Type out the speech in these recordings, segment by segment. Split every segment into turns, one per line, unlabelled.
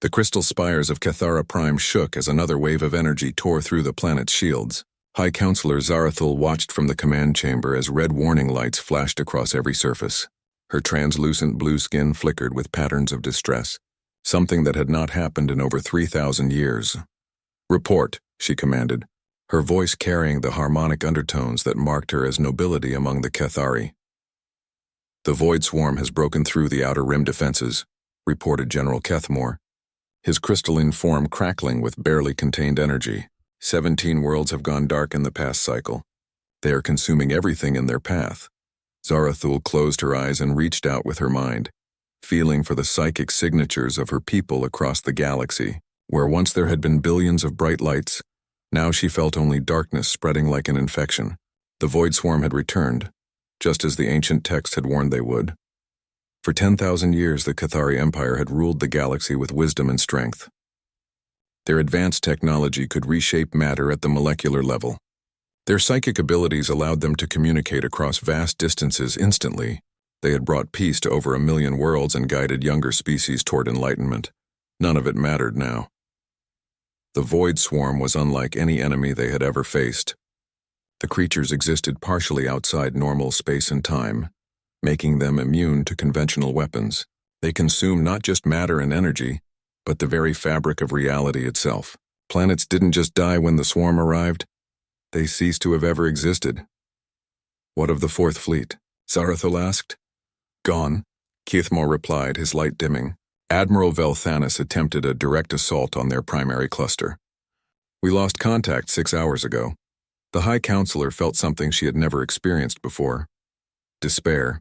The crystal spires of Cathara Prime shook as another wave of energy tore through the planet's shields. High Counselor Zarathul watched from the command chamber as red warning lights flashed across every surface. Her translucent blue skin flickered with patterns of distress, something that had not happened in over 3,000 years. "Report," she commanded, her voice carrying the harmonic undertones that marked her as nobility among the Cathari. "The Void Swarm has broken through the Outer Rim defenses," reported General Kethmore, his crystalline form crackling with barely contained energy. 17 worlds have gone dark in the past cycle. They are consuming everything in their path. Zarathul closed her eyes and reached out with her mind, feeling for the psychic signatures of her people across the galaxy. Where once there had been billions of bright lights, now she felt only darkness spreading like an infection. The Void Swarm had returned, just as the ancient text had warned they would. For 10,000 years, the Cathari Empire had ruled the galaxy with wisdom and strength. Their advanced technology could reshape matter at the molecular level. Their psychic abilities allowed them to communicate across vast distances instantly. They had brought peace to over 1 million worlds and guided younger species toward enlightenment. None of it mattered now. The Void Swarm was unlike any enemy they had ever faced. The creatures existed partially outside normal space and time, making them immune to conventional weapons. They consumed not just matter and energy, but the very fabric of reality itself. Planets didn't just die when the swarm arrived, they ceased to have ever existed. "What of the Fourth Fleet?" Zarathul asked. "Gone," Kethmore replied, his light dimming. Admiral Velthanis attempted a direct assault on their primary cluster. "We lost contact 6 hours ago." The High Counselor felt something she had never experienced before: despair.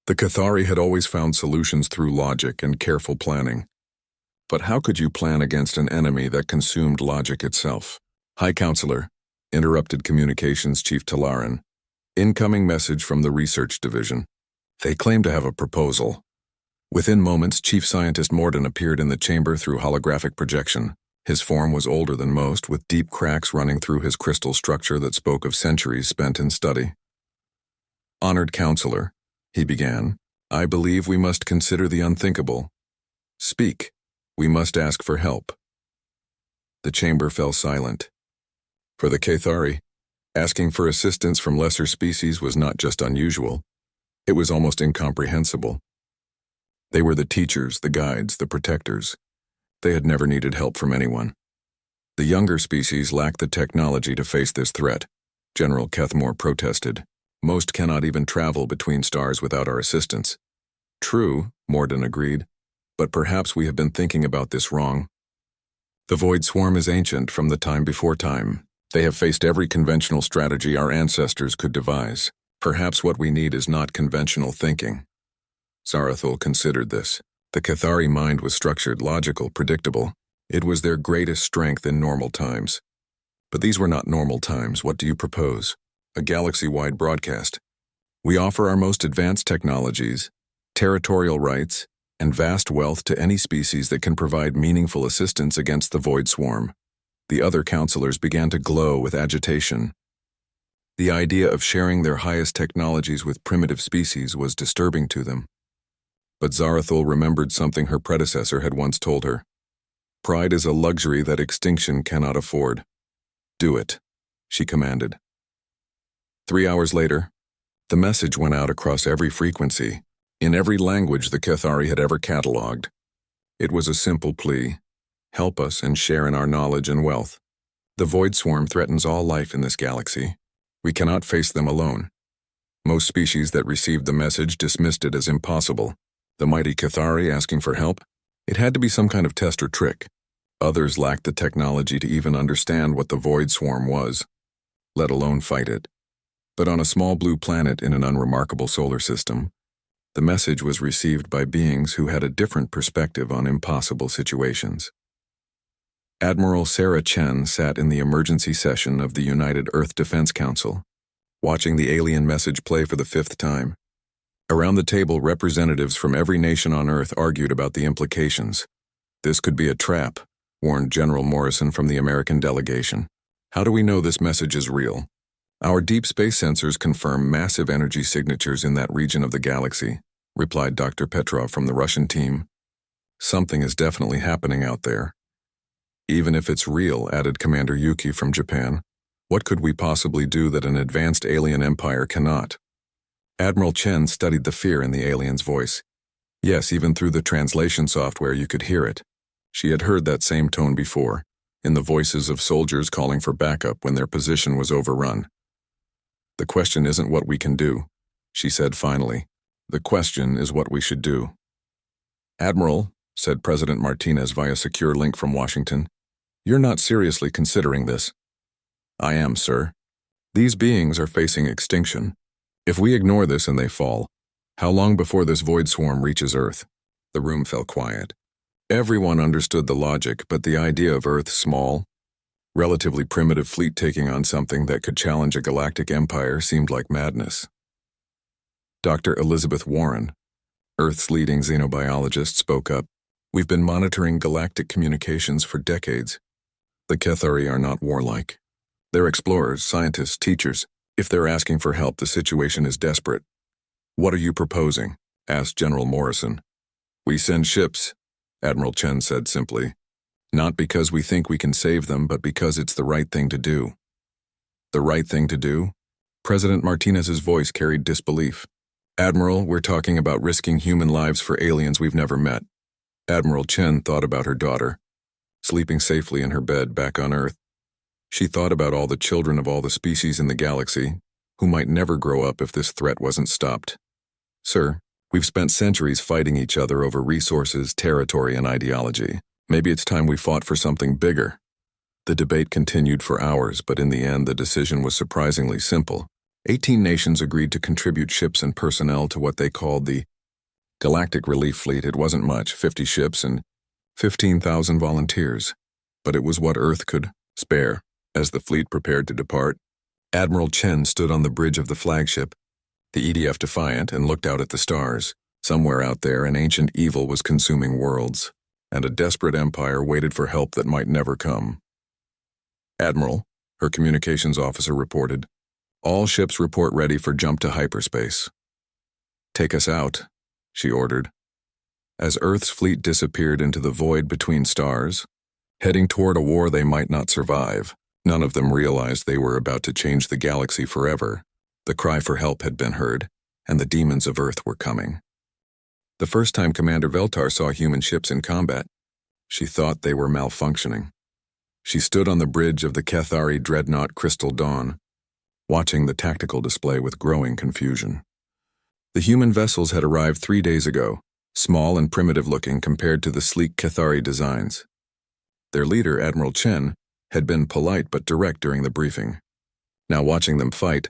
The Cathari had always found solutions through logic and careful planning. But how could you plan against an enemy that consumed logic itself? "High Counselor," interrupted Communications Chief Talaran. "Incoming message from the Research Division. They claim to have a proposal." Within moments, Chief Scientist Morden appeared in the chamber through holographic projection. His form was older than most, with deep cracks running through his crystal structure that spoke of centuries spent in study. "Honored Counselor," he began, "I believe we must consider the unthinkable. Speak. We must ask for help." The chamber fell silent. For the Cathari, asking for assistance from lesser species was not just unusual, it was almost incomprehensible. They were the teachers, the guides, the protectors. They had never needed help from anyone. The younger species lacked the technology to face this threat, General Kethmore protested. "Most cannot even travel between stars without our assistance." "True," Morden agreed, "but perhaps we have been thinking about this wrong. The Void Swarm is ancient from the time before time. They have faced every conventional strategy our ancestors could devise. Perhaps what we need is not conventional thinking." Zarathul considered this. The Cathari mind was structured, logical, predictable. It was their greatest strength in normal times. But these were not normal times. "What do you propose?" "A galaxy-wide broadcast. We offer our most advanced technologies, territorial rights, and vast wealth to any species that can provide meaningful assistance against the Void Swarm." The other counselors began to glow with agitation. The idea of sharing their highest technologies with primitive species was disturbing to them. But Zarathul remembered something her predecessor had once told her. "Pride is a luxury that extinction cannot afford." "Do it," she commanded. 3 hours later, the message went out across every frequency, in every language the Cathari had ever catalogued. It was a simple plea: help us and share in our knowledge and wealth. The Void Swarm threatens all life in this galaxy. We cannot face them alone. Most species that received the message dismissed it as impossible. The mighty Cathari asking for help? It had to be some kind of test or trick. Others lacked the technology to even understand what the Void Swarm was, let alone fight it. But on a small blue planet in an unremarkable solar system, the message was received by beings who had a different perspective on impossible situations. Admiral Sarah Chen sat in the emergency session of the United Earth Defense Council, watching the alien message play for the 5th time. Around the table, representatives from every nation on Earth argued about the implications. "This could be a trap," warned General Morrison from the American delegation. "How do we know this message is real?" "Our deep space sensors confirm massive energy signatures in that region of the galaxy," replied Dr. Petrov from the Russian team. Something is definitely happening out there. Even if it's real, added Commander Yuki from Japan, what could we possibly do that an advanced alien empire cannot? Admiral Chen studied the fear in the alien's voice. Yes, even through the translation software you could hear it. She had heard that same tone before, in the voices of soldiers calling for backup when their position was overrun. The question isn't what we can do, she said finally. The question is what we should do. Admiral, said President Martinez via secure link from Washington, you're not seriously considering this. I am, sir. These beings are facing extinction. If we ignore this and they fall, how long before this void swarm reaches Earth? The room fell quiet. Everyone understood the logic, but the idea of Earth's small, relatively primitive fleet taking on something that could challenge a galactic empire seemed like madness. Dr. Elizabeth Warren, Earth's leading xenobiologist, spoke up. We've been monitoring galactic communications for decades. The Cathari are not warlike. They're explorers, scientists, teachers. If they're asking for help, the situation is desperate. What are you proposing? Asked General Morrison. We send ships, Admiral Chen said simply. Not because we think we can save them, but because it's the right thing to do. The right thing to do? President Martinez's voice carried disbelief. Admiral, we're talking about risking human lives for aliens we've never met. Admiral Chen thought about her daughter, sleeping safely in her bed back on Earth. She thought about all the children of all the species in the galaxy, who might never grow up if this threat wasn't stopped. Sir, we've spent centuries fighting each other over resources, territory, and ideology. Maybe it's time we fought for something bigger. The debate continued for hours, but in the end the decision was surprisingly simple. 18 nations agreed to contribute ships and personnel to what they called the Galactic Relief Fleet. It wasn't much, 50 ships and 15,000 volunteers, but it was what Earth could spare. As the fleet prepared to depart, Admiral Chen stood on the bridge of the flagship, the EDF Defiant, and looked out at the stars. Somewhere out there, an ancient evil was consuming worlds, and a desperate empire waited for help that might never come. Admiral, her communications officer reported, all ships report ready for jump to hyperspace. Take us out, she ordered. As Earth's fleet disappeared into the void between stars, heading toward a war they might not survive, none of them realized they were about to change the galaxy forever. The cry for help had been heard, and the demons of Earth were coming. The first time Commander Veltar saw human ships in combat, she thought they were malfunctioning. She stood on the bridge of the Cathari dreadnought Crystal Dawn, watching the tactical display with growing confusion. The human vessels had arrived 3 days ago, small and primitive-looking compared to the sleek Cathari designs. Their leader, Admiral Chen, had been polite but direct during the briefing. Now watching them fight,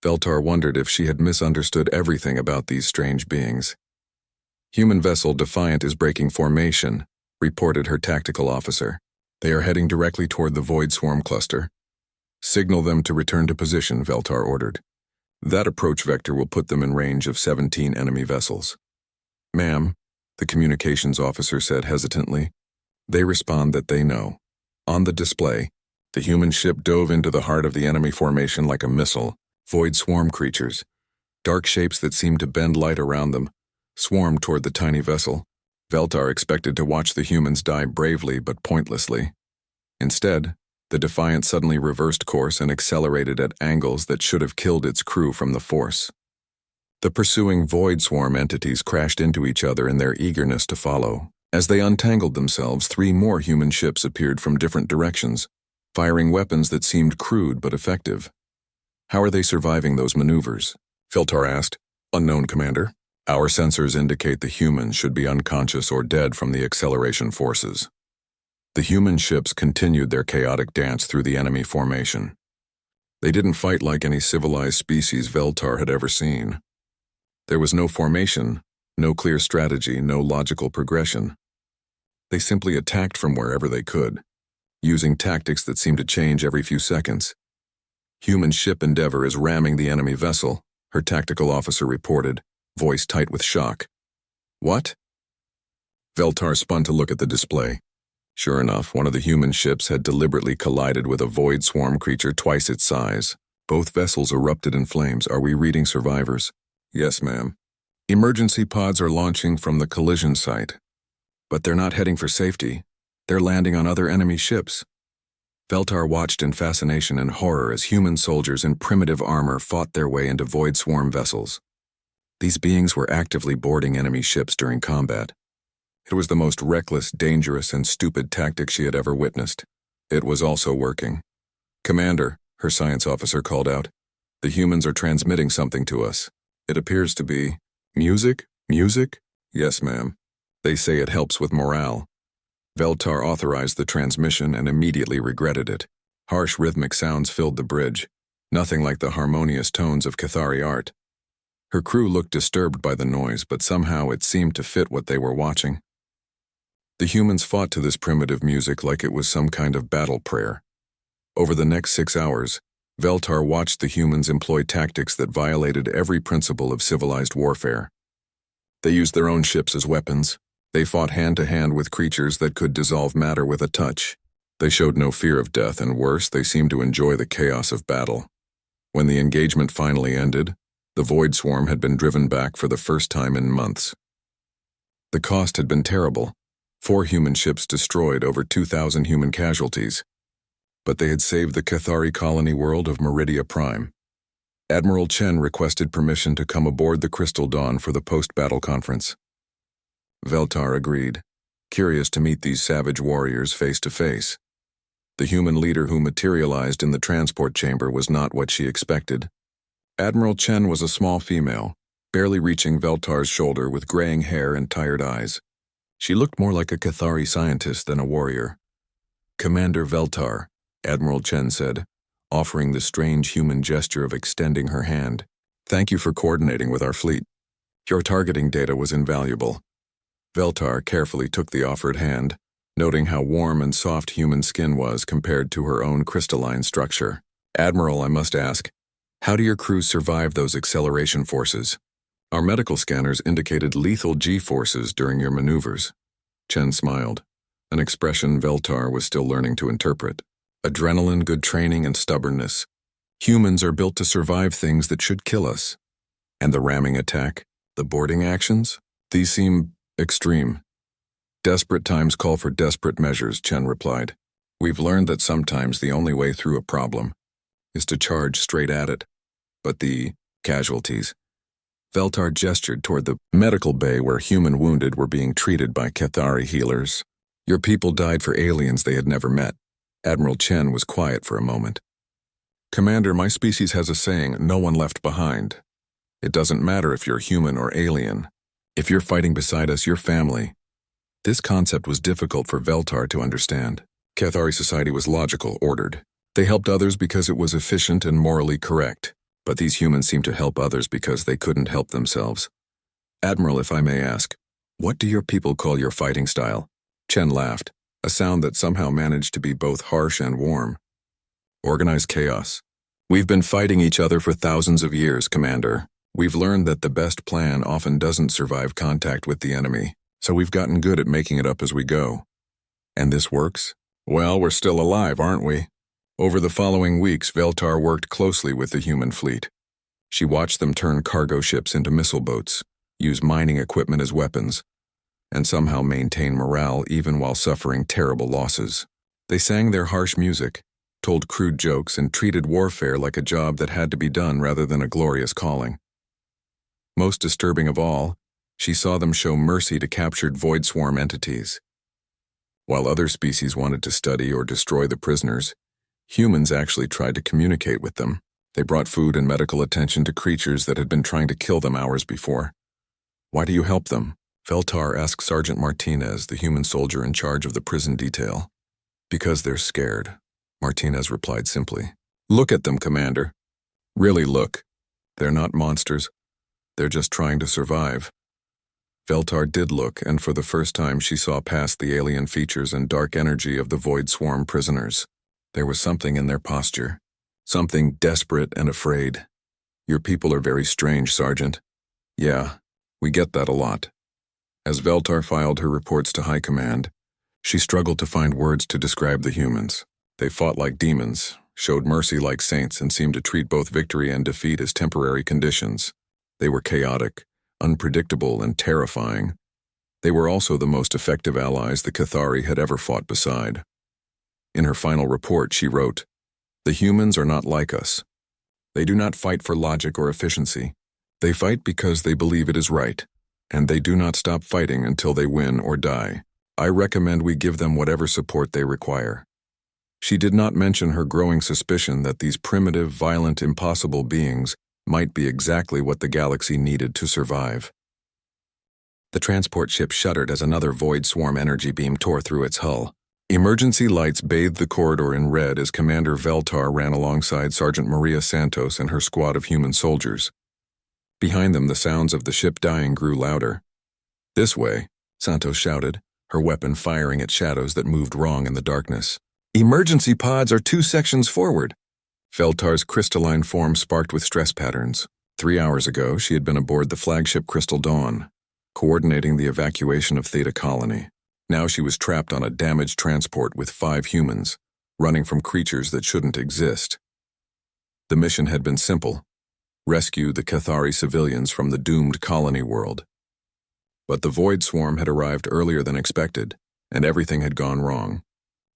Veltar wondered if she had misunderstood everything about these strange beings. Human vessel Defiant is breaking formation, reported her tactical officer. They are heading directly toward the Void Swarm cluster. Signal them to return to position, Veltar ordered. That approach vector will put them in range of 17 enemy vessels. Ma'am, the communications officer said hesitantly. They respond that they know. On the display, the human ship dove into the heart of the enemy formation like a missile. Void swarm creatures, dark shapes that seemed to bend light around them, swarmed toward the tiny vessel. Veltar expected to watch the humans die bravely but pointlessly. Instead, the Defiant suddenly reversed course and accelerated at angles that should have killed its crew from the force. The pursuing Void Swarm entities crashed into each other in their eagerness to follow. As they untangled themselves, 3 more human ships appeared from different directions, firing weapons that seemed crude but effective. How are they surviving those maneuvers? Veltar asked. Unknown, Commander. Our sensors indicate the humans should be unconscious or dead from the acceleration forces. The human ships continued their chaotic dance through the enemy formation. They didn't fight like any civilized species Veltar had ever seen. There was no formation, no clear strategy, no logical progression. They simply attacked from wherever they could, using tactics that seemed to change every few seconds. Human ship Endeavor is ramming the enemy vessel, her tactical officer reported, voice tight with shock. What? Veltar spun to look at the display. Sure enough, one of the human ships had deliberately collided with a void swarm creature twice its size. Both vessels erupted in flames. Are we reading survivors? Yes, ma'am. Emergency pods are launching from the collision site. But they're not heading for safety. They're landing on other enemy ships. Veltar watched in fascination and horror as human soldiers in primitive armor fought their way into void swarm vessels. These beings were actively boarding enemy ships during combat. It was the most reckless, dangerous, and stupid tactic she had ever witnessed. It was also working. "Commander," her science officer called out, "the humans are transmitting something to us. It appears to be music? Music? Yes, ma'am. They say it helps with morale." Veltar authorized the transmission and immediately regretted it. Harsh rhythmic sounds filled the bridge, nothing like the harmonious tones of Cathari art. Her crew looked disturbed by the noise, but somehow it seemed to fit what they were watching. The humans fought to this primitive music like it was some kind of battle prayer. Over the next 6 hours, Veltar watched the humans employ tactics that violated every principle of civilized warfare. They used their own ships as weapons. They fought hand-to-hand with creatures that could dissolve matter with a touch. They showed no fear of death, and worse, they seemed to enjoy the chaos of battle. When the engagement finally ended, the void swarm had been driven back for the first time in months. The cost had been terrible. 4 human ships destroyed, over 2,000 human casualties. But they had saved the Cathari colony world of Meridia Prime. Admiral Chen requested permission to come aboard the Crystal Dawn for the post-battle conference. Veltar agreed, curious to meet these savage warriors face to face. The human leader who materialized in the transport chamber was not what she expected. Admiral Chen was a small female, barely reaching Veltar's shoulder with graying hair and tired eyes. She looked more like a Cathari scientist than a warrior. "Commander Veltar," Admiral Chen said, offering the strange human gesture of extending her hand. "Thank you for coordinating with our fleet. Your targeting data was invaluable." Veltar carefully took the offered hand, noting how warm and soft human skin was compared to her own crystalline structure. "Admiral, I must ask, how do your crews survive those acceleration forces? Our medical scanners indicated lethal G-forces during your maneuvers." Chen smiled, an expression Veltar was still learning to interpret. "Adrenaline, good training, and stubbornness. Humans are built to survive things that should kill us. And the ramming attack, the boarding actions? These seem extreme." "Desperate times call for desperate measures," Chen replied. "We've learned that sometimes the only way through a problem is to charge straight at it. But the casualties..." Veltar gestured toward the medical bay where human wounded were being treated by Cathari healers. "Your people died for aliens they had never met." Admiral Chen was quiet for a moment. "Commander, my species has a saying, no one left behind. It doesn't matter if you're human or alien. If you're fighting beside us, you're family." This concept was difficult for Veltar to understand. Cathari society was logical, ordered. They helped others because it was efficient and morally correct. But these humans seemed to help others because they couldn't help themselves. "Admiral, if I may ask, what do your people call your fighting style?" Chen laughed, a sound that somehow managed to be both harsh and warm. "Organized chaos. We've been fighting each other for thousands of years, Commander. We've learned that the best plan often doesn't survive contact with the enemy, so we've gotten good at making it up as we go." "And this works?" "Well, we're still alive, aren't we?" Over the following weeks, Veltar worked closely with the human fleet. She watched them turn cargo ships into missile boats, use mining equipment as weapons, and somehow maintain morale even while suffering terrible losses. They sang their harsh music, told crude jokes, and treated warfare like a job that had to be done rather than a glorious calling. Most disturbing of all, she saw them show mercy to captured void swarm entities. While other species wanted to study or destroy the prisoners, humans actually tried to communicate with them. They brought food and medical attention to creatures that had been trying to kill them hours before. "Why do you help them?" Veltar asked Sergeant Martinez, the human soldier in charge of the prison detail. "Because they're scared," Martinez replied simply. "Look at them, Commander. Really look. They're not monsters. They're just trying to survive." Veltar did look, and for the first time she saw past the alien features and dark energy of the void swarm prisoners. There was something in their posture, something desperate and afraid. "Your people are very strange, Sergeant." "Yeah, we get that a lot." As Veltar filed her reports to High Command, she struggled to find words to describe the humans. They fought like demons, showed mercy like saints, and seemed to treat both victory and defeat as temporary conditions. They were chaotic, unpredictable, and terrifying. They were also the most effective allies the Cathari had ever fought beside. In her final report, she wrote, "The humans are not like us. They do not fight for logic or efficiency. They fight because they believe it is right, and they do not stop fighting until they win or die. I recommend we give them whatever support they require." She did not mention her growing suspicion that these primitive, violent, impossible beings might be exactly what the galaxy needed to survive. The transport ship shuddered as another void swarm energy beam tore through its hull. Emergency lights bathed the corridor in red as Commander Veltar ran alongside Sergeant Maria Santos and her squad of human soldiers. Behind them, the sounds of the ship dying grew louder. "This way," Santos shouted, her weapon firing at shadows that moved wrong in the darkness. "Emergency pods are 2 sections forward." Veltar's crystalline form sparked with stress patterns. 3 hours ago, she had been aboard the flagship Crystal Dawn, coordinating the evacuation of Theta Colony. Now she was trapped on a damaged transport with 5 humans, running from creatures that shouldn't exist. The mission had been simple: rescue the Cathari civilians from the doomed colony world. But the Void Swarm had arrived earlier than expected, and everything had gone wrong.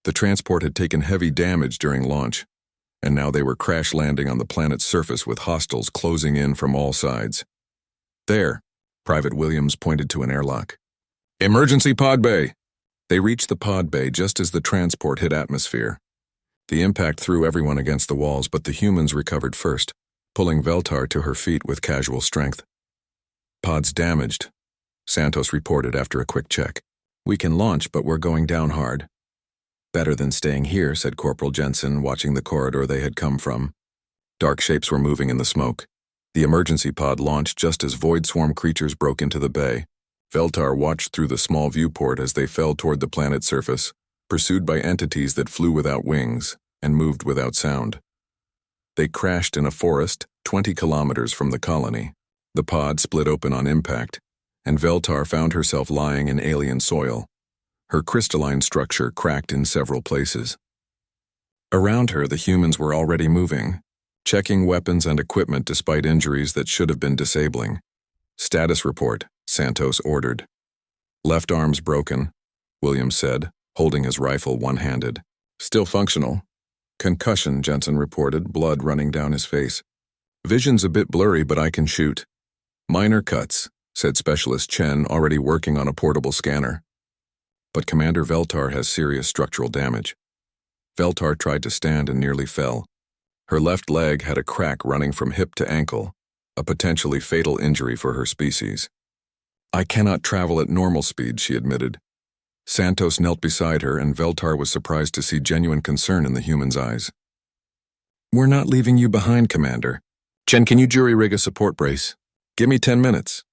The transport had taken heavy damage during launch, and now they were crash-landing on the planet's surface with hostiles closing in from all sides. "There," Private Williams pointed to an airlock. "Emergency pod bay." They reached the pod bay just as the transport hit atmosphere. The impact threw everyone against the walls, but the humans recovered first, pulling Veltar to her feet with casual strength. "Pod's damaged," Santos reported after a quick check. "We can launch, but we're going down hard." "Better than staying here," said Corporal Jensen, watching the corridor they had come from. Dark shapes were moving in the smoke. The emergency pod launched just as Void Swarm creatures broke into the bay. Veltar watched through the small viewport as they fell toward the planet's surface, pursued by entities that flew without wings and moved without sound. They crashed in a forest 20 kilometers from the colony. The pod split open on impact, and Veltar found herself lying in alien soil. Her crystalline structure cracked in several places. Around her, the humans were already moving, checking weapons and equipment despite injuries that should have been disabling. "Status report," Santos ordered. "Left arm's broken," Williams said, holding his rifle one-handed. "Still functional." "Concussion," Jensen reported, blood running down his face. "Vision's a bit blurry, but I can shoot." "Minor cuts," said Specialist Chen, already working on a portable scanner. "But Commander Veltar has serious structural damage." Veltar tried to stand and nearly fell. Her left leg had a crack running from hip to ankle, a potentially fatal injury for her species. "I cannot travel at normal speed," she admitted. Santos knelt beside her, and Veltar was surprised to see genuine concern in the human's eyes. "We're not leaving you behind, Commander. Chen, can you jury-rig a support brace? Give me 10 minutes.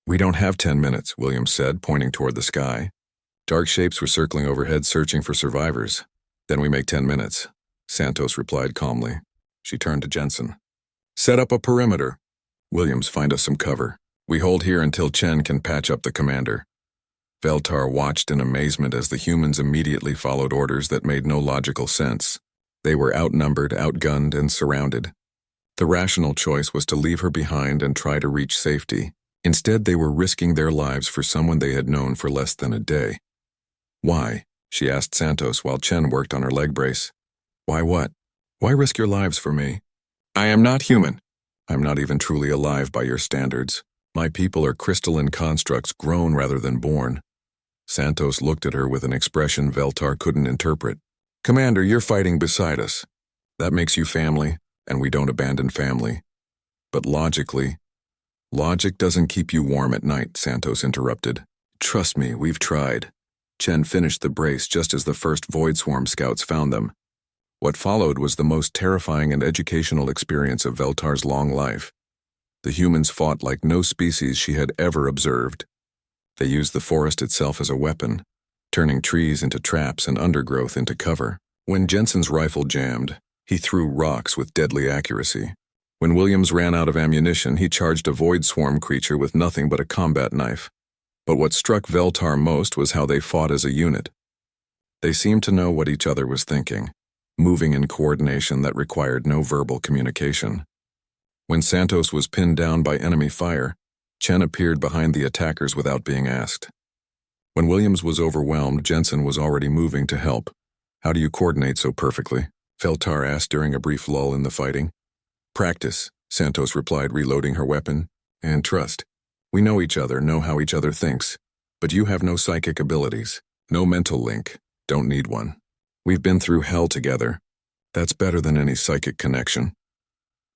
"We don't have 10 minutes, Williams said, pointing toward the sky. Dark shapes were circling overhead searching for survivors. "Then we make 10 minutes, Santos replied calmly. She turned to Jensen. "Set up a perimeter. Williams, find us some cover. We hold here until Chen can patch up the commander." Veltar watched in amazement as the humans immediately followed orders that made no logical sense. They were outnumbered, outgunned, and surrounded. The rational choice was to leave her behind and try to reach safety. Instead, they were risking their lives for someone they had known for less than a day. "Why?" she asked Santos while Chen worked on her leg brace. "Why what? Why risk your lives for me? I am not human. I'm not even truly alive by your standards. My people are crystalline constructs grown rather than born." Santos looked at her with an expression Veltar couldn't interpret. "Commander, you're fighting beside us. That makes you family, and we don't abandon family. But logic doesn't keep you warm at night," Santos interrupted. "Trust me, we've tried." Chen finished the brace just as the first Void Swarm scouts found them. What followed was the most terrifying and educational experience of Veltar's long life. The humans fought like no species she had ever observed. They used the forest itself as a weapon, turning trees into traps and undergrowth into cover. When Jensen's rifle jammed, he threw rocks with deadly accuracy. When Williams ran out of ammunition, he charged a Void Swarm creature with nothing but a combat knife. But what struck Veltar most was how they fought as a unit. They seemed to know what each other was thinking, moving in coordination that required no verbal communication. When Santos was pinned down by enemy fire, Chen appeared behind the attackers without being asked. When Williams was overwhelmed, Jensen was already moving to help. How do you coordinate so perfectly? Veltar asked during a brief lull in the fighting. Practice, Santos replied, reloading her weapon. And trust. We know each other, know how each other thinks. But you have no psychic abilities. No mental link. Don't need one. We've been through hell together. That's better than any psychic connection.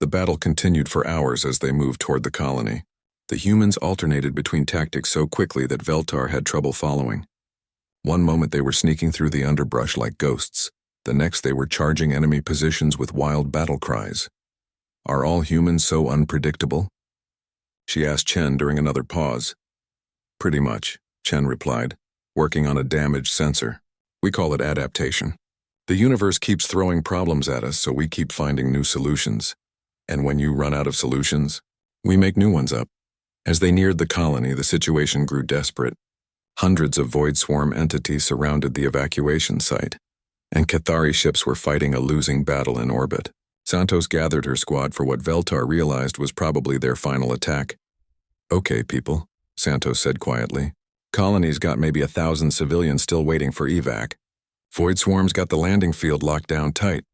The battle continued for hours as they moved toward the colony. The humans alternated between tactics so quickly that Veltar had trouble following. One moment they were sneaking through the underbrush like ghosts. The next they were charging enemy positions with wild battle cries. Are all humans so unpredictable? She asked Chen during another pause. Pretty much, Chen replied, working on a damaged sensor. We call it adaptation. The universe keeps throwing problems at us, so we keep finding new solutions. And when you run out of solutions, we make new ones up. As they neared the colony, the situation grew desperate. Hundreds of Void Swarm entities surrounded the evacuation site, and Cathari ships were fighting a losing battle in orbit. Santos gathered her squad for what Veltar realized was probably their final attack. Okay, people, Santos said quietly. Colony's got maybe 1,000 civilians still waiting for evac. Void Swarm's got the landing field locked down tight.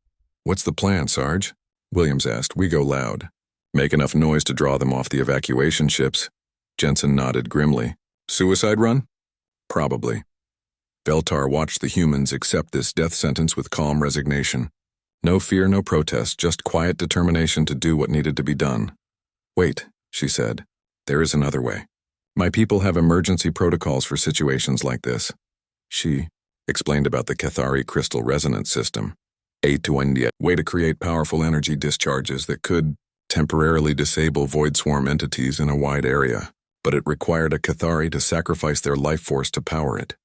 What's the plan, Sarge? Williams asked. We go loud. Make enough noise to draw them off the evacuation ships. Jensen nodded grimly. Suicide run? Probably. Veltar watched the humans accept this death sentence with calm resignation. No fear, no protest, just quiet determination to do what needed to be done. Wait, she said. There is another way. My people have emergency protocols for situations like this. She explained about the Cathari crystal resonance system. A way to create powerful energy discharges that could temporarily disable Void Swarm entities in a wide area, but it required a Cathari to sacrifice their life force to power it.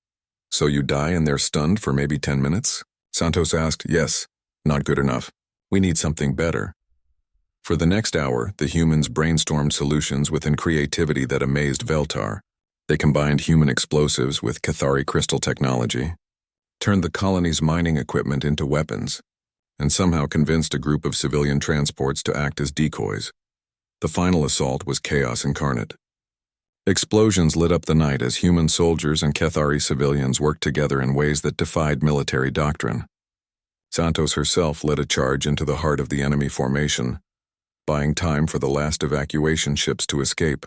So you die and they're stunned for maybe 10 minutes? Santos asked. Yes. Not good enough. We need something better. For the next hour, the humans brainstormed solutions with creativity that amazed Veltar. They combined human explosives with Cathari crystal technology, turned the colony's mining equipment into weapons, and somehow convinced a group of civilian transports to act as decoys. The final assault was chaos incarnate. Explosions lit up the night as human soldiers and Cathari civilians worked together in ways that defied military doctrine. Santos herself led a charge into the heart of the enemy formation, buying time for the last evacuation ships to escape.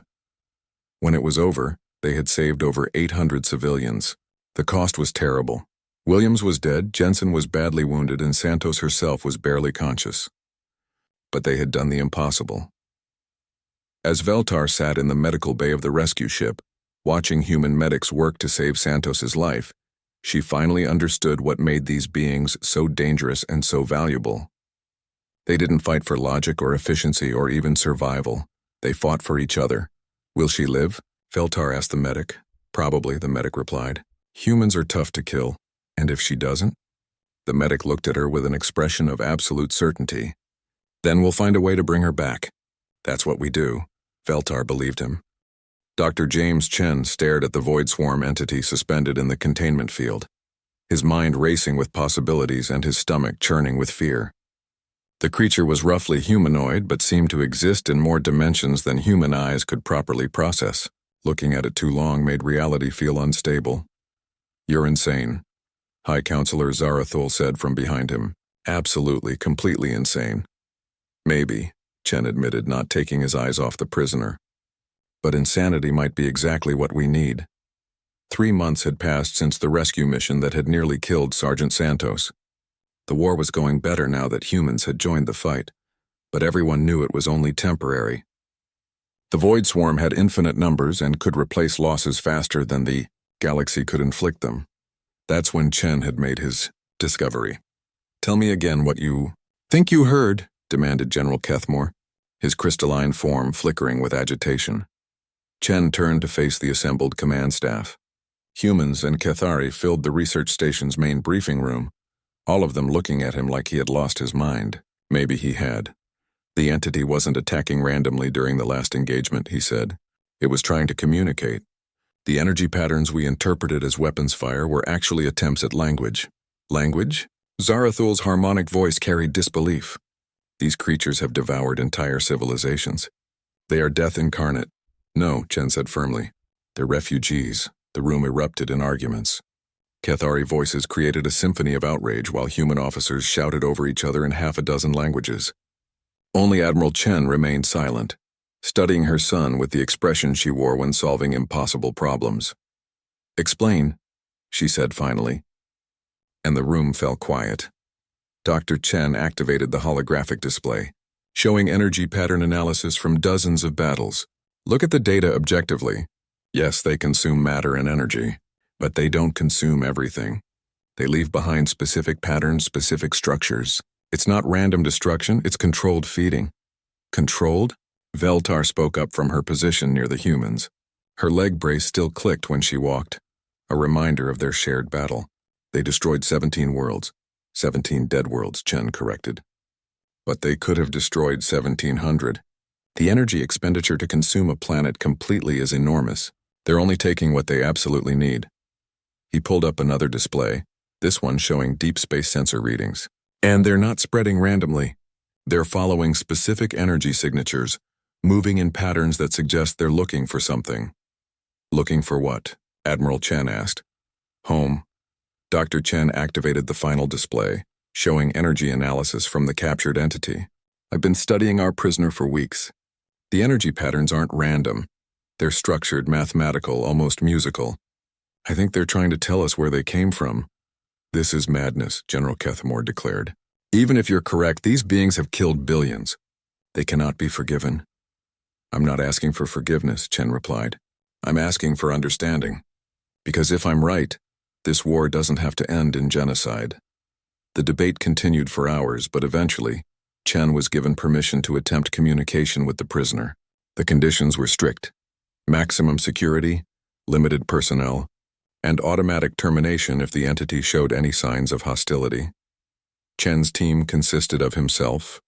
When it was over, they had saved over 800 civilians. The cost was terrible. Williams was dead, Jensen was badly wounded, and Santos herself was barely conscious. But they had done the impossible. As Veltar sat in the medical bay of the rescue ship, watching human medics work to save Santos's life, she finally understood what made these beings so dangerous and so valuable. They didn't fight for logic or efficiency or even survival. They fought for each other. Will she live? Veltar asked the medic. Probably, the medic replied. Humans are tough to kill. And if she doesn't? The medic looked at her with an expression of absolute certainty. Then we'll find a way to bring her back. That's what we do. Veltar believed him. Dr. James Chen stared at the Void Swarm entity suspended in the containment field, his mind racing with possibilities and his stomach churning with fear. The creature was roughly humanoid but seemed to exist in more dimensions than human eyes could properly process. Looking at it too long made reality feel unstable. You're insane, High Counselor Zarathul said from behind him. Absolutely, completely insane. Maybe, Chen admitted, not taking his eyes off the prisoner. But insanity might be exactly what we need. 3 months had passed since the rescue mission that had nearly killed Sergeant Santos. The war was going better now that humans had joined the fight, but everyone knew it was only temporary. The Void Swarm had infinite numbers and could replace losses faster than the galaxy could inflict them. That's when Chen had made his discovery. Tell me again what you think you heard, demanded General Kethmore, his crystalline form flickering with agitation. Chen turned to face the assembled command staff. Humans and Cathari filled the research station's main briefing room, all of them looking at him like he had lost his mind. Maybe he had. The entity wasn't attacking randomly during the last engagement, he said. It was trying to communicate. The energy patterns we interpreted as weapons fire were actually attempts at language. Language? Zarathul's harmonic voice carried disbelief. These creatures have devoured entire civilizations. They are death incarnate. No, Chen said firmly. They're refugees. The room erupted in arguments. Cathari voices created a symphony of outrage while human officers shouted over each other in half a dozen languages. Only Admiral Chen remained silent, studying her son with the expression she wore when solving impossible problems. "Explain," she said finally. And the room fell quiet. Dr. Chen activated the holographic display, showing energy pattern analysis from dozens of battles. "Look at the data objectively. Yes, they consume matter and energy, but they don't consume everything. They leave behind specific patterns, specific structures. It's not random destruction, it's controlled feeding." "Controlled?" Veltar spoke up from her position near the humans. Her leg brace still clicked when she walked, a reminder of their shared battle. "They destroyed 17 worlds. 17 dead worlds," Chen corrected. "But they could have destroyed 1,700. The energy expenditure to consume a planet completely is enormous. They're only taking what they absolutely need." He pulled up another display, this one showing deep space sensor readings. "And they're not spreading randomly. They're following specific energy signatures, moving in patterns that suggest they're looking for something." "Looking for what?" Admiral Chen asked. "Home." Dr. Chen activated the final display, showing energy analysis from the captured entity. "I've been studying our prisoner for weeks. The energy patterns aren't random. They're structured, mathematical, almost musical. I think they're trying to tell us where they came from." "This is madness," General Kethamore declared. "Even if you're correct, these beings have killed billions. They cannot be forgiven." "I'm not asking for forgiveness," Chen replied. "I'm asking for understanding. Because if I'm right, this war doesn't have to end in genocide." The debate continued for hours, but eventually, Chen was given permission to attempt communication with the prisoner. The conditions were strict: maximum security, limited personnel, and automatic termination if the entity showed any signs of hostility. Chen's team consisted of himself,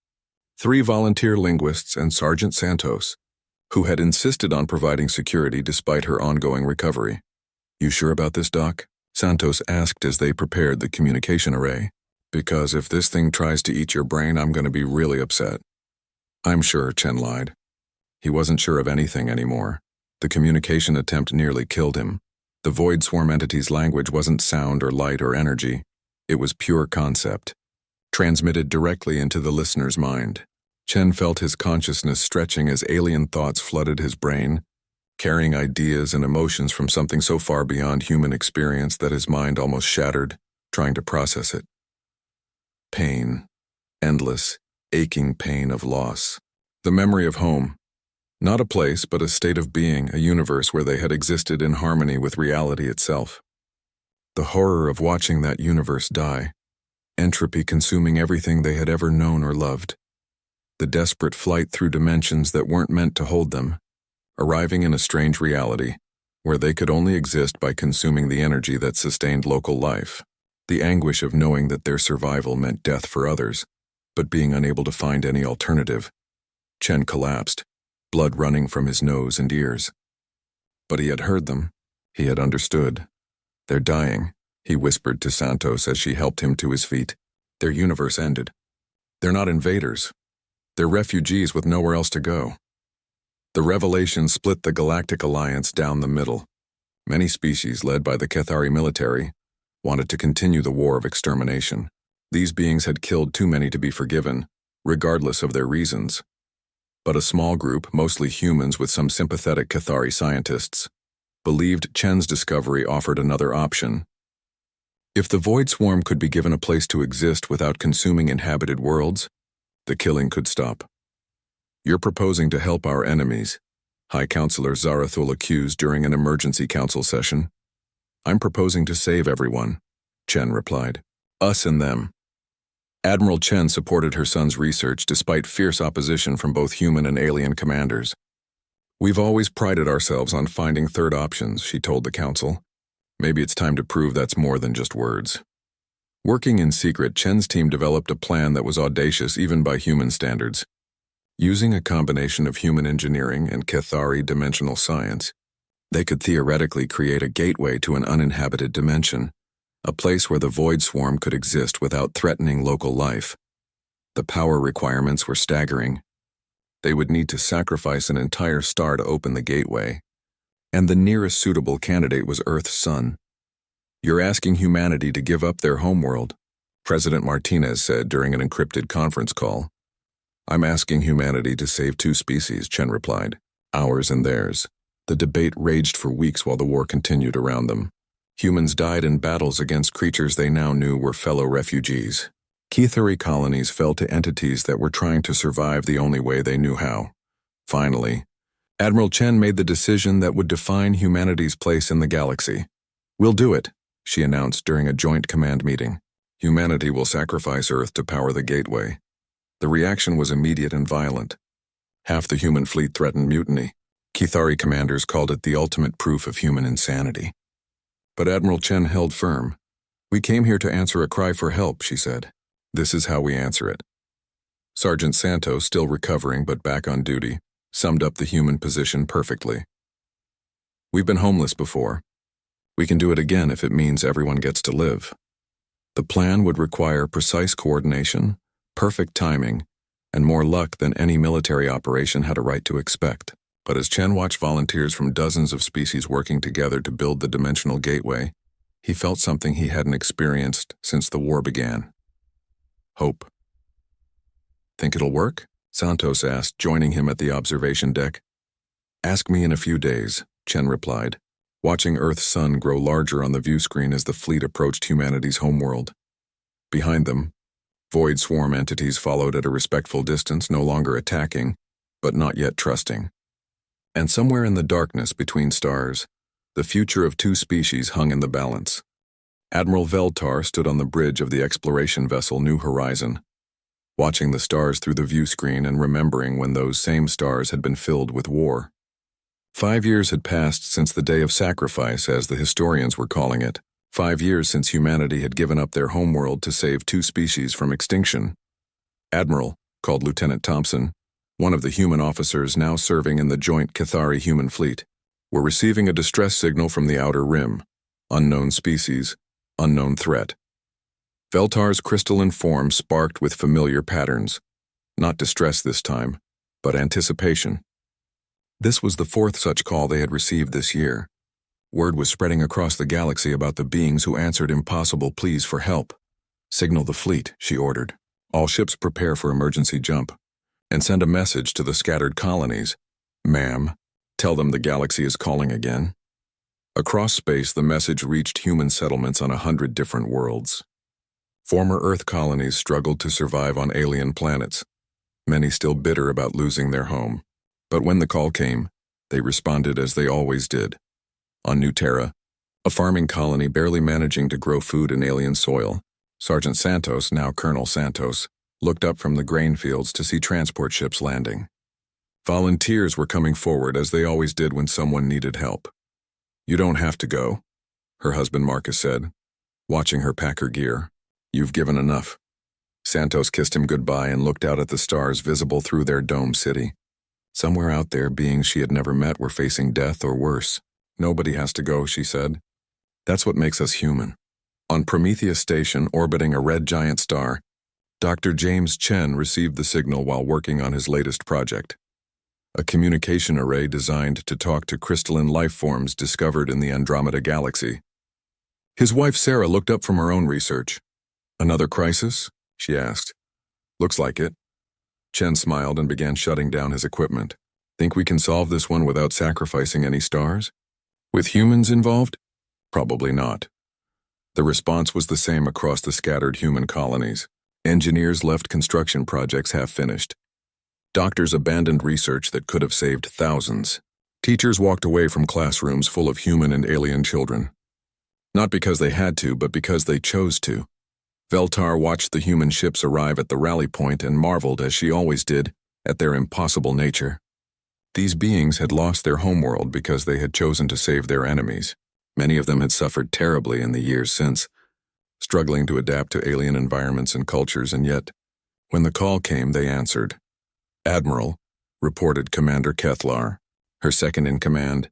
3 volunteer linguists, and Sergeant Santos, who had insisted on providing security despite her ongoing recovery. "You sure about this, Doc?" Santos asked as they prepared the communication array. "Because if this thing tries to eat your brain, I'm going to be really upset." "I'm sure," Chen lied. He wasn't sure of anything anymore. The communication attempt nearly killed him. The Void Swarm entity's language wasn't sound or light or energy. It was pure concept, transmitted directly into the listener's mind. Chen felt his consciousness stretching as alien thoughts flooded his brain, carrying ideas and emotions from something so far beyond human experience that his mind almost shattered, trying to process it. Pain. Endless, aching pain of loss. The memory of home. Not a place, but a state of being, a universe where they had existed in harmony with reality itself. The horror of watching that universe die. Entropy consuming everything they had ever known or loved. The desperate flight through dimensions that weren't meant to hold them. Arriving in a strange reality, where they could only exist by consuming the energy that sustained local life. The anguish of knowing that their survival meant death for others, but being unable to find any alternative. Chen collapsed, blood running from his nose and ears. But he had heard them. He had understood. "They're dying," he whispered to Santos as she helped him to his feet. "Their universe ended. They're not invaders. They're refugees with nowhere else to go." The revelation split the Galactic Alliance down the middle. Many species, led by the Cathari military, wanted to continue the war of extermination. These beings had killed too many to be forgiven, regardless of their reasons. But a small group, mostly humans with some sympathetic Cathari scientists, believed Chen's discovery offered another option. If the Void Swarm could be given a place to exist without consuming inhabited worlds, the killing could stop. "You're proposing to help our enemies," High Counselor Zarathul accused during an emergency council session. "I'm proposing to save everyone," Chen replied. "Us and them." Admiral Chen supported her son's research despite fierce opposition from both human and alien commanders. "We've always prided ourselves on finding third options," she told the council. "Maybe it's time to prove that's more than just words." Working in secret, Chen's team developed a plan that was audacious even by human standards. Using a combination of human engineering and Cathari dimensional science, they could theoretically create a gateway to an uninhabited dimension, a place where the Void Swarm could exist without threatening local life. The power requirements were staggering. They would need to sacrifice an entire star to open the gateway, and the nearest suitable candidate was Earth's sun. "You're asking humanity to give up their homeworld," President Martinez said during an encrypted conference call. "I'm asking humanity to save two species," Chen replied, "ours and theirs." The debate raged for weeks while the war continued around them. Humans died in battles against creatures they now knew were fellow refugees. Kithari colonies fell to entities that were trying to survive the only way they knew how. Finally, Admiral Chen made the decision that would define humanity's place in the galaxy. "We'll do it," she announced during a joint command meeting. "Humanity will sacrifice Earth to power the gateway." The reaction was immediate and violent. Half the human fleet threatened mutiny. Kithari commanders called it the ultimate proof of human insanity. But Admiral Chen held firm. "We came here to answer a cry for help," she said. "This is how we answer it." Sergeant Santos, still recovering but back on duty, summed up the human position perfectly. "We've been homeless before. We can do it again if it means everyone gets to live." The plan would require precise coordination, perfect timing, and more luck than any military operation had a right to expect. But as Chen watched volunteers from dozens of species working together to build the dimensional gateway, he felt something he hadn't experienced since the war began. Hope. "Think it'll work?" Santos asked, joining him at the observation deck. "Ask me in a few days," Chen replied, watching Earth's sun grow larger on the view screen as the fleet approached humanity's homeworld. Behind them, void swarm entities followed at a respectful distance, no longer attacking, but not yet trusting. And somewhere in the darkness between stars, the future of two species hung in the balance. Admiral Veltar stood on the bridge of the exploration vessel New Horizon, watching the stars through the view screen and remembering when those same stars had been filled with war. 5 years had passed since the day of sacrifice, as the historians were calling it. 5 years since humanity had given up their homeworld to save two species from extinction. Admiral, called Lieutenant Thompson, one of the human officers now serving in the joint Kithari human fleet, were receiving a distress signal from the outer rim. Unknown species, unknown threat. Veltar's crystalline form sparked with familiar patterns. Not distress this time, but anticipation. This was the 4th such call they had received this year. Word was spreading across the galaxy about the beings who answered impossible pleas for help. "Signal the fleet," she ordered. "All ships prepare for emergency jump. And send a message to the scattered colonies. Ma'am, tell them the galaxy is calling again." Across space, the message reached human settlements on 100 different worlds. Former Earth colonies struggled to survive on alien planets, many still bitter about losing their home. But when the call came, they responded as they always did. On New Terra, a farming colony barely managing to grow food in alien soil, Sergeant Santos, now Colonel Santos, looked up from the grain fields to see transport ships landing. Volunteers were coming forward as they always did when someone needed help. "You don't have to go," her husband Marcus said, watching her pack her gear. "You've given enough." Santos kissed him goodbye and looked out at the stars visible through their dome city. Somewhere out there, beings she had never met were facing death or worse. "Nobody has to go," she said. "That's what makes us human." On Prometheus Station, orbiting a red giant star, Dr. James Chen received the signal while working on his latest project, a communication array designed to talk to crystalline life forms discovered in the Andromeda Galaxy. His wife Sarah looked up from her own research. "Another crisis?" she asked. "Looks like it." Chen smiled and began shutting down his equipment. "Think we can solve this one without sacrificing any stars? With humans involved? Probably not." The response was the same across the scattered human colonies. Engineers left construction projects half-finished. Doctors abandoned research that could have saved thousands. Teachers walked away from classrooms full of human and alien children. Not because they had to, but because they chose to. Veltar watched the human ships arrive at the rally point and marveled, as she always did, at their impossible nature. These beings had lost their homeworld because they had chosen to save their enemies. Many of them had suffered terribly in the years since, struggling to adapt to alien environments and cultures, and yet, when the call came, they answered. "Admiral," reported Commander Kethlar, her second in command.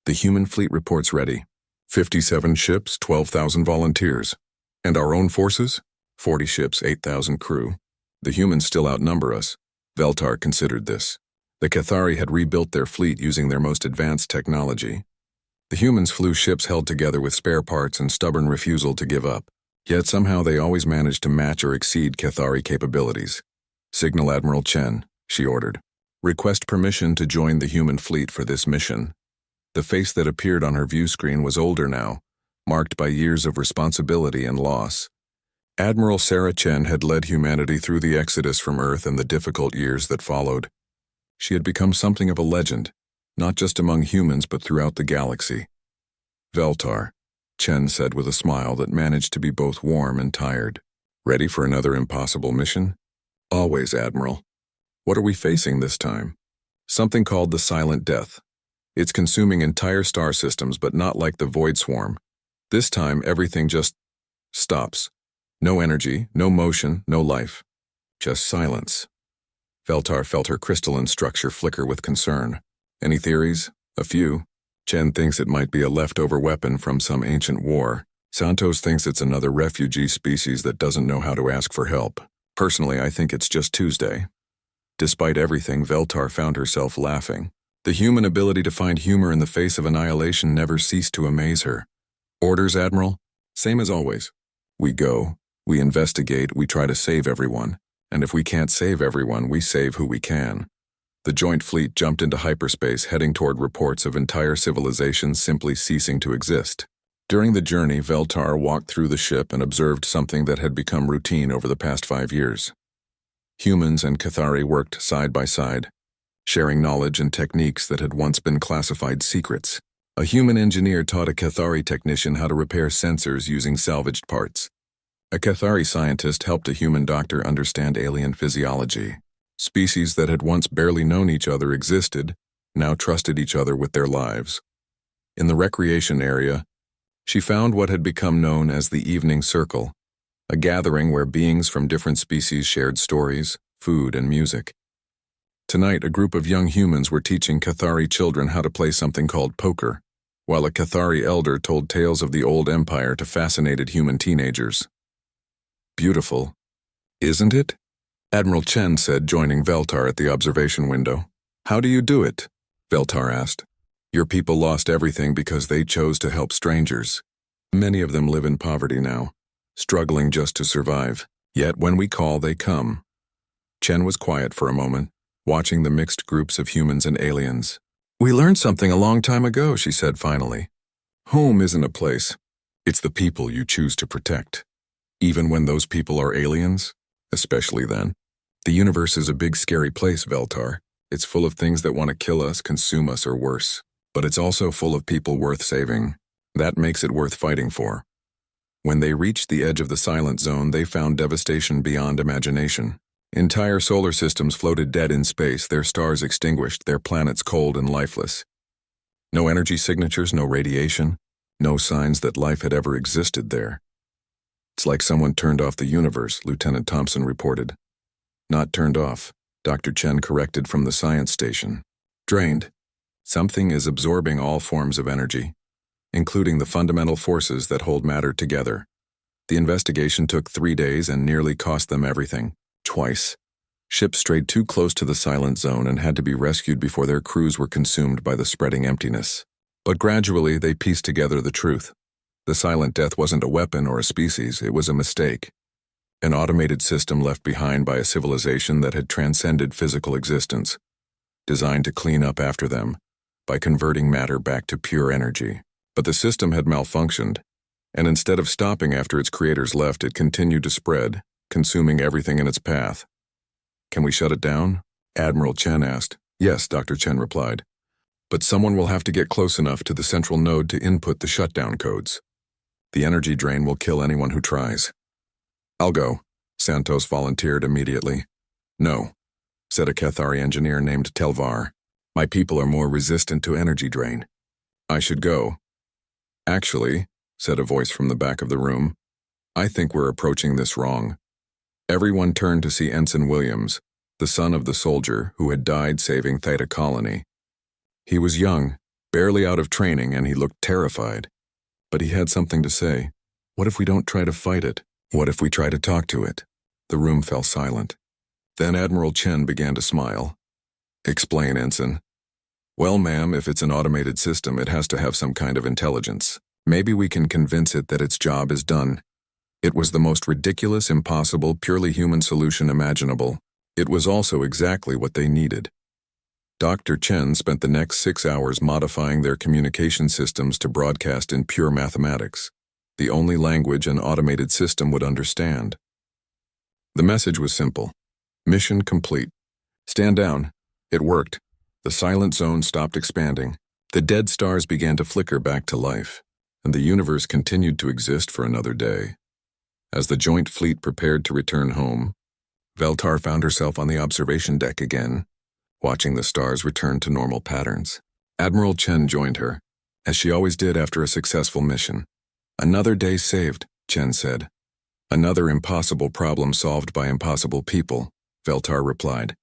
"The human fleet reports ready. 57 ships, 12,000 volunteers. And our own forces? 40 ships, 8,000 crew. The humans still outnumber us." Veltar considered this. The Cathari had rebuilt their fleet using their most advanced technology. The humans flew ships held together with spare parts and stubborn refusal to give up. Yet somehow they always managed to match or exceed Cathari capabilities. "Signal Admiral Chen," she ordered. "Request permission to join the human fleet for this mission." The face that appeared on her view screen was older now, marked by years of responsibility and loss. Admiral Sarah Chen had led humanity through the exodus from Earth and the difficult years that followed. She had become something of a legend, not just among humans but throughout the galaxy. "Veltar," Chen said with a smile that managed to be both warm and tired. "Ready for another impossible mission?" "Always, Admiral." "What are we facing this time?" "Something called the Silent Death. It's consuming entire star systems, but not like the Void Swarm. This time, everything just stops. No energy, no motion, no life. Just silence." Veltar felt her crystalline structure flicker with concern. "Any theories?" "A few. Chen thinks it might be a leftover weapon from some ancient war. Santos thinks it's another refugee species that doesn't know how to ask for help. Personally, I think it's just Tuesday." Despite everything, Veltar found herself laughing. The human ability to find humor in the face of annihilation never ceased to amaze her. "Orders, Admiral?" "Same as always. We go, we investigate, we try to save everyone. And if we can't save everyone, we save who we can." The joint fleet jumped into hyperspace, heading toward reports of entire civilizations simply ceasing to exist. During the journey, Veltar walked through the ship and observed something that had become routine over the past 5 years. Humans and Cathari worked side by side, sharing knowledge and techniques that had once been classified secrets. A human engineer taught a Cathari technician how to repair sensors using salvaged parts. A Cathari scientist helped a human doctor understand alien physiology. Species that had once barely known each other existed, now trusted each other with their lives. In the recreation area, she found what had become known as the Evening Circle, a gathering where beings from different species shared stories, food, and music. Tonight, a group of young humans were teaching Cathari children how to play something called poker, while a Cathari elder told tales of the old empire to fascinated human teenagers. "Beautiful, isn't it?" Admiral Chen said, joining Veltar at the observation window. "How do you do it?" Veltar asked. "Your people lost everything because they chose to help strangers. Many of them live in poverty now, struggling just to survive. Yet when we call, they come." Chen was quiet for a moment, watching the mixed groups of humans and aliens. "We learned something a long time ago," she said finally. "Home isn't a place. It's the people you choose to protect. Even when those people are aliens, especially then. The universe is a big scary place, Veltar. It's full of things that want to kill us, consume us, or worse. But it's also full of people worth saving. That makes it worth fighting for." When they reached the edge of the silent zone, they found devastation beyond imagination. Entire solar systems floated dead in space, their stars extinguished, their planets cold and lifeless. No energy signatures, no radiation, no signs that life had ever existed there. "It's like someone turned off the universe," Lieutenant Thompson reported. "Not turned off," Dr. Chen corrected from the science station. "Drained. Something is absorbing all forms of energy, including the fundamental forces that hold matter together." The investigation took 3 days and nearly cost them everything. Twice. Ships strayed too close to the silent zone and had to be rescued before their crews were consumed by the spreading emptiness. But gradually they pieced together the truth. The Silent Death wasn't a weapon or a species, it was a mistake. An automated system left behind by a civilization that had transcended physical existence, designed to clean up after them by converting matter back to pure energy. But the system had malfunctioned, and instead of stopping after its creators left, it continued to spread, consuming everything in its path. "Can we shut it down?" Admiral Chen asked. "Yes," Dr. Chen replied. "But someone will have to get close enough to the central node to input the shutdown codes. The energy drain will kill anyone who tries." "I'll go," Santos volunteered immediately. "No," said a Cathari engineer named Telvar. "My people are more resistant to energy drain. I should go." "Actually," said a voice from the back of the room, "I think we're approaching this wrong." Everyone turned to see Ensign Williams, the son of the soldier who had died saving Theta Colony. He was young, barely out of training, and he looked terrified. But he had something to say. "What if we don't try to fight it? What if we try to talk to it?" The room fell silent. Then Admiral Chen began to smile. Explain, Ensign. Well, ma'am, if it's an automated system, it has to have some kind of intelligence. Maybe we can convince it that its job is done. It was the most ridiculous, impossible, purely human solution imaginable. It was also exactly what they needed. Dr. Chen spent the next 6 hours modifying their communication systems to broadcast in pure mathematics, the only language an automated system would understand. The message was simple. Mission complete. Stand down. It worked. The silent zone stopped expanding. The dead stars began to flicker back to life, and the universe continued to exist for another day. As the joint fleet prepared to return home, Veltar found herself on the observation deck again, watching the stars return to normal patterns. Admiral Chen joined her, as she always did after a successful mission. Another day saved, Chen said. Another impossible problem solved by impossible people, Veltar replied.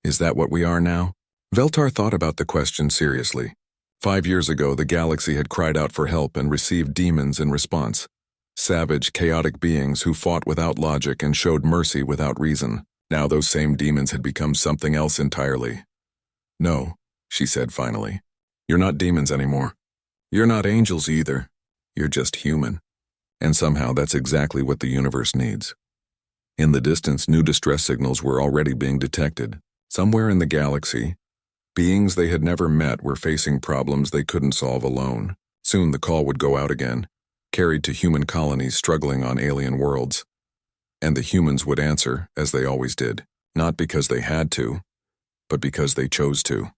Is that what we are now? Veltar thought about the question seriously. 5 years ago, the galaxy had cried out for help and received demons in response. Savage, chaotic beings who fought without logic and showed mercy without reason. Now those same demons had become something else entirely. No, she said finally. You're not demons anymore. You're not angels either. You're just human. And somehow that's exactly what the universe needs. In the distance, new distress signals were already being detected. Somewhere in the galaxy, beings they had never met were facing problems they couldn't solve alone. Soon the call would go out again, carried to human colonies struggling on alien worlds. And the humans would answer, as they always did, not because they had to, but because they chose to.